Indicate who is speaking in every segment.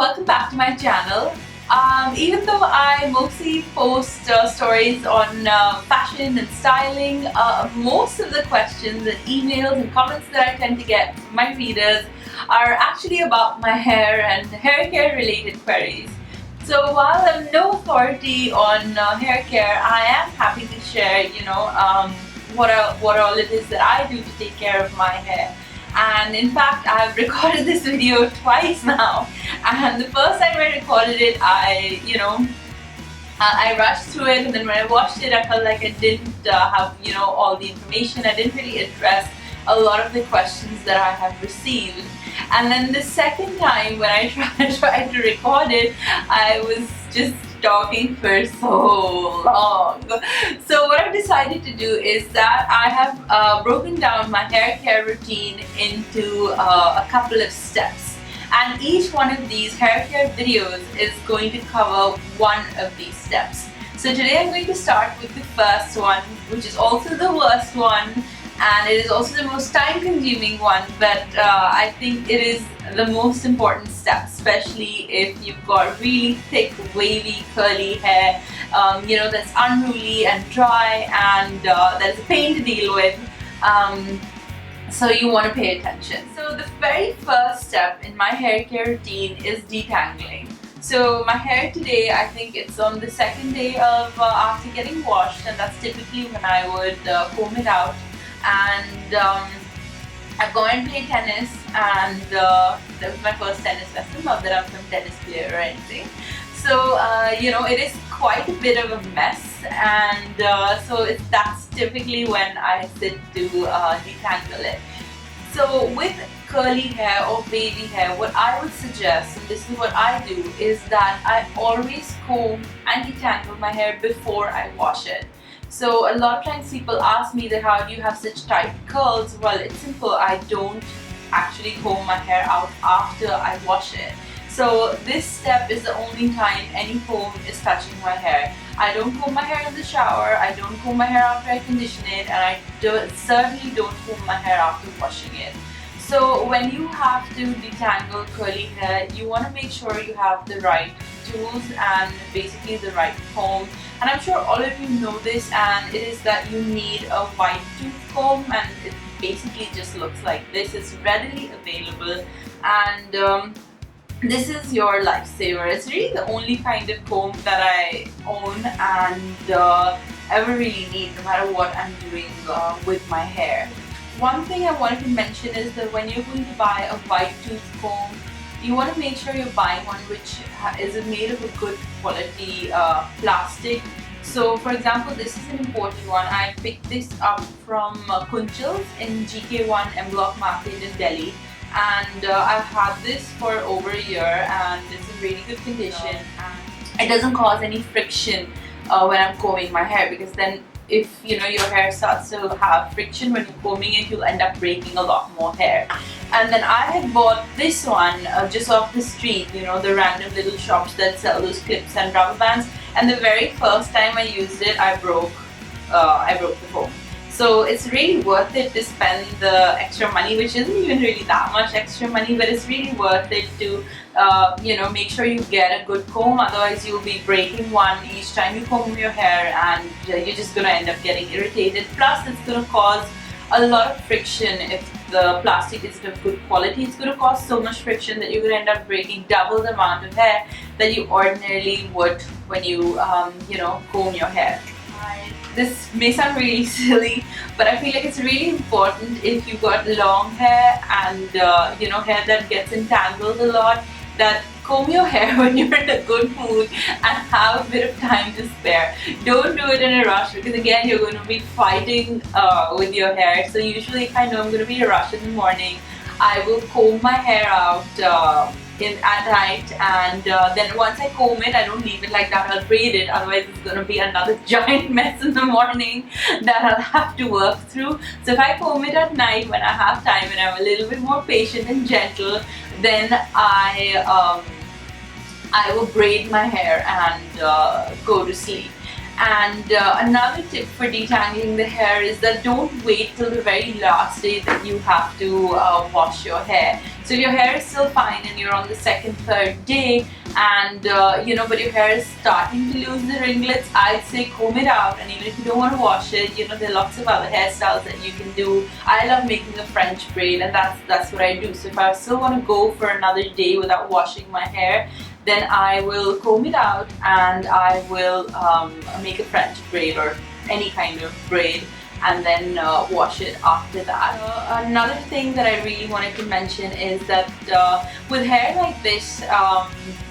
Speaker 1: welcome back to my channel. Even though I mostly post stories on fashion and styling, most of the questions and emails and comments that I tend to get from my readers are actually about my hair and hair care related queries. So while I'm no authority on hair care, I am happy to share, what all it is that I do to take care of my hair. And in fact, I've recorded this video twice now. And the first time I recorded it, I rushed through it, and then when I watched it, I felt like I didn't have, all the information. I didn't really address a lot of the questions that I have received. And then the second time when I tried to record it, I was just talking for so long. So what I've decided to do is that I have broken down my hair care routine into a couple of steps. And each one of these hair care videos is going to cover one of these steps. So today I'm going to start with the first one, which is also the worst one, and it is also the most time-consuming one, but I think it is the most important step, especially if you've got really thick, wavy, curly hair, that's unruly and dry, and that's a pain to deal with. So you want to pay attention. So the very first step in my hair care routine is detangling. So my hair today, I think it's on the second day of after getting washed, and that's typically when I would comb it out. And I've gone and played tennis, and that was my first tennis lesson. Not that I'm some tennis player or anything. So it is quite a bit of a mess, and that's typically when I sit to detangle it. So with curly hair or baby hair, what I would suggest, and this is what I do, is that I always comb and detangle my hair before I wash it. So a lot of times people ask me that how do you have such tight curls? Well, it's simple. I don't actually comb my hair out after I wash it. So this step is the only time any comb is touching my hair. I don't comb my hair in the shower, I don't comb my hair after I condition it, and I certainly don't comb my hair after washing it. So when you have to detangle curly hair, you want to make sure you have the right tools and basically the right comb. And I'm sure all of you know this, and it is that you need a white tooth comb, and it basically just looks like this. It's readily available, and this is your lifesaver. It's really the only kind of comb that I own and ever really need, no matter what I'm doing with my hair. One thing I wanted to mention is that when you're going to buy a white tooth comb, you want to make sure you're buying one which is made of a good quality plastic. So for example, this is an imported one. I picked this up from Kunchals in GK1 M Block Market in Delhi, and I've had this for over a year, and it's in really good condition, and it doesn't cause any friction when I'm combing my hair, because then if your hair starts to have friction when you're combing it, you'll end up breaking a lot more hair. And then I had bought this one just off the street, the random little shops that sell those clips and rubber bands, and the very first time I used it, I broke the comb. So it's really worth it to spend the extra money, which isn't even really that much extra money, but it's really worth it to make sure you get a good comb. Otherwise you'll be breaking one each time you comb your hair, and you're just going to end up getting irritated. Plus it's going to cause a lot of friction. If the plastic isn't of good quality, it's going to cause so much friction that you're going to end up breaking double the amount of hair that you ordinarily would when you comb your hair. This may sound really silly, but I feel like it's really important if you've got long hair and hair that gets entangled a lot, that comb your hair when you're in a good mood and have a bit of time to spare. Don't do it in a rush, because again you're going to be fighting with your hair. So usually if I know I'm going to be in a rush in the morning, I will comb my hair out at night, and then once I comb it, I don't leave it like that. I'll braid it, otherwise it's going to be another giant mess in the morning that I'll have to work through. So if I comb it at night when I have time and I'm a little bit more patient and gentle, then I will braid my hair and go to sleep. And another tip for detangling the hair is that don't wait till the very last day that you have to wash your hair. So if your hair is still fine and you're on the second, third day, and but your hair is starting to lose the ringlets, I'd say comb it out. And even if you don't want to wash it, there are lots of other hairstyles that you can do. I love making a French braid, and that's what I do. So if I still want to go for another day without washing my hair, then I will comb it out and I will make a French braid or any kind of braid, and then wash it after that. Another thing that I really wanted to mention is that with hair like this,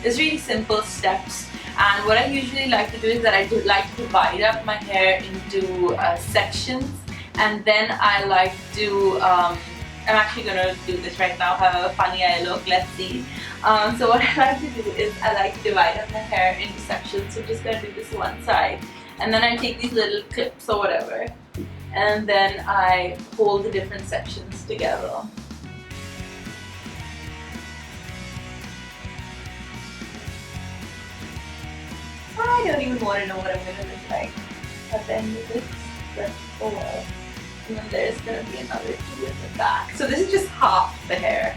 Speaker 1: it's really simple steps. And what I usually like to do is that I like to divide up my hair into sections, and then I like to I'm actually going to do this right now, how funny I look, let's see. So what I like to do is I like to divide up my hair into sections. So I'm just going to do this one side, and then I take these little clips or whatever, and then I hold the different sections together. I don't even want to know what I'm going to look like at the end of this, but oh well. And then there's going to be another two in the back. So this is just half the hair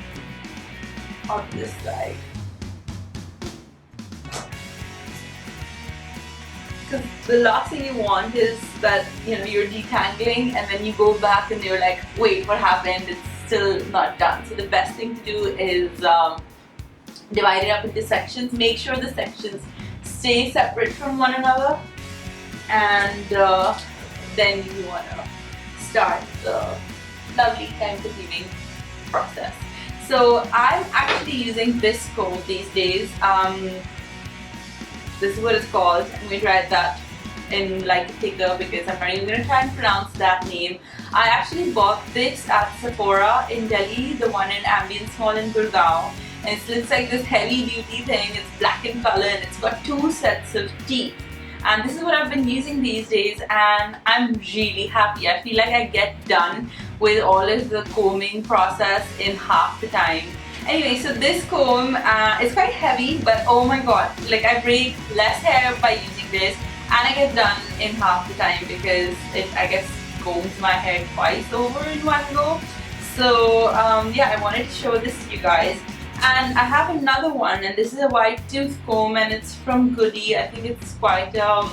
Speaker 1: on this side. Because the last thing you want is that you're detangling and then you go back and you're like, wait, what happened? It's still not done. So the best thing to do is divide it up into sections. Make sure the sections stay separate from one another, and then you want to start the lovely time-consuming process. So I'm actually using this comb these days. This is what it's called. I'm going to write that in like a thicker because I'm not even going to try and pronounce that name. I actually bought this at Sephora in Delhi, the one in Ambience Mall in Gurgaon. And it looks like this heavy duty thing. It's black in color and it's got 2 sets of teeth. And this is what I've been using these days, and I'm really happy. I feel like I get done with all of the combing process in half the time. Anyway, so this comb is quite heavy, but oh my god, like I break less hair by using this, and I get done in half the time because it, I guess, combs my hair twice over in one go. So yeah, I wanted to show this to you guys. And I have another one, and this is a white tooth comb, and it's from Goody. I think it's quite a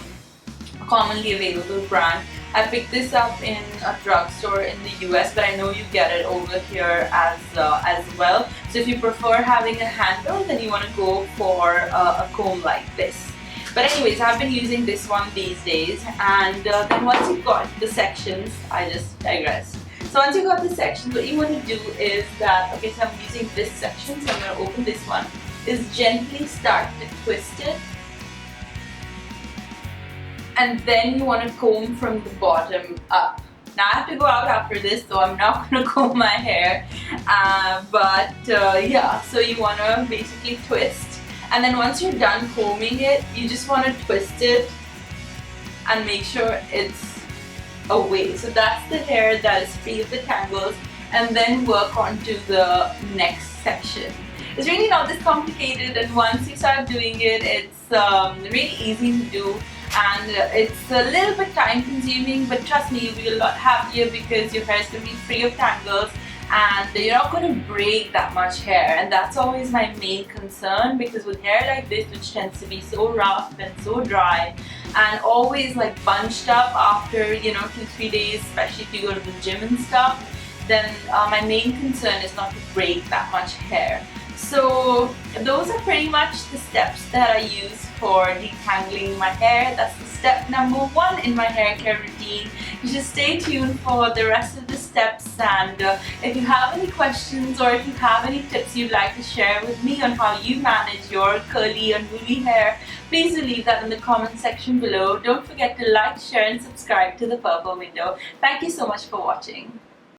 Speaker 1: commonly available brand. I picked this up in a drugstore in the US, but I know you get it over here as well. So if you prefer having a handle, then you want to go for a comb like this. But anyways, I've been using this one these days, and then once you've got the sections, I just digressed. So once you got the sections, what you want to do is that, okay, so I'm using this section, so I'm going to open this one, is gently start to twist it. And then you want to comb from the bottom up. Now I have to go out after this, so I'm not going to comb my hair. Yeah, so you want to basically twist. And then once you're done combing it, you just want to twist it and make sure it's away. So that's the hair that is free of the tangles, and then work on to the next section. It's really not this complicated, and once you start doing it, it's really easy to do, and it's a little bit time consuming, but trust me, you'll be a lot happier because your hair is going to be free of tangles and you're not going to break that much hair. And that's always my main concern, because with hair like this, which tends to be so rough and so dry and always like bunched up after 2-3 days, especially if you go to the gym and stuff, then my main concern is not to break that much hair. So those are pretty much the steps that I use for detangling my hair. That's the step number 1 in my hair care routine. You should stay tuned for the rest of the steps, and if you have any questions or if you have any tips you'd like to share with me on how you manage your curly and woolly hair, please do leave that in the comment section below. Don't forget to like, share and subscribe to the Purple Window. Thank you so much for watching.